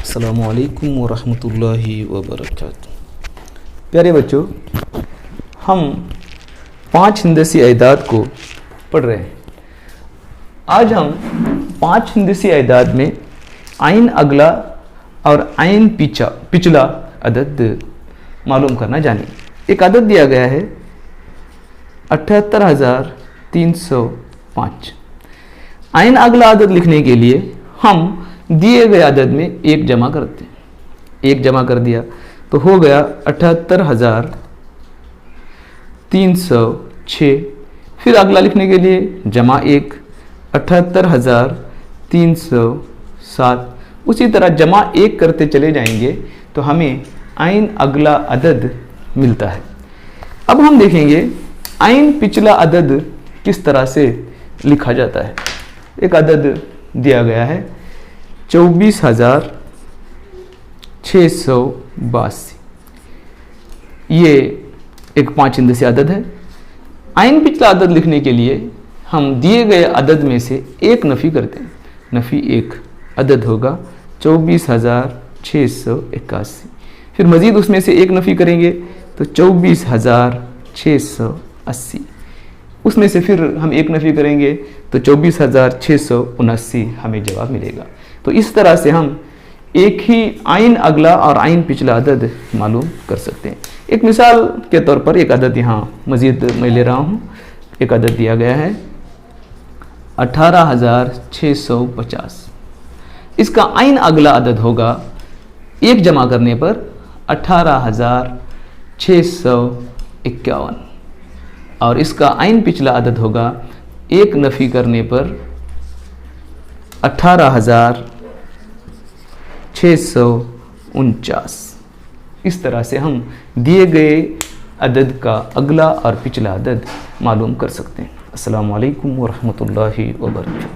अस्सलामुअलैकुम वरहमतुल्लाहि वबरकातुहू। प्यारे बच्चों, हम 5 हिंदसी अदाद को पढ़ रहे हैं। आज हम 5 हिंदसी अदाद में आइन अगला और आइन पिछला अदद मालूम करना जानिए। एक अदद दिया गया है 78,305। आइन अगला अदद लिखने के लिए हम दिए गए अदद में एक जमा करते हैं। एक जमा कर दिया तो हो गया 78,306। फिर अगला लिखने के लिए जमा 1 78,307। उसी तरह जमा 1 करते चले जाएंगे तो हमें आइन अगला अदद मिलता है। अब हम देखेंगे आइन पिछला अदद किस तरह से लिखा जाता है। एक अदद दिया गया है 24,682। ये एक 5 हिंदसी अदद है। आइन पिछला अदद लिखने के लिए हम दिए गए अदद में से एक नफ़ी करते हैं। नफ़ी 1 अदद होगा 24,681। फिर मज़ीद उसमें से एक नफ़ी करेंगे तो 24,680। उसमें से फिर हम एक नफ़ी करेंगे तो 24,679 हमें जवाब मिलेगा। तो इस तरह से हम एक ही आइन अगला और आइन पिछला अदद मालूम कर सकते हैं। एक मिसाल के तौर पर एक अदद यहाँ मज़ीद मैं ले रहा हूँ। एक अदद दिया गया है 18,650। इसका आइन अगला अदद होगा एक जमा करने पर 18,651 और इसका आइन पिछला अदद होगा एक नफ़ी करने पर 18,649। इस तरह से हम दिए गए अदद का अगला और पिछला अदद मालूम कर सकते हैं। अस्सलामु अलैकुम वरहमतुल्लाहि वबरकातुहू।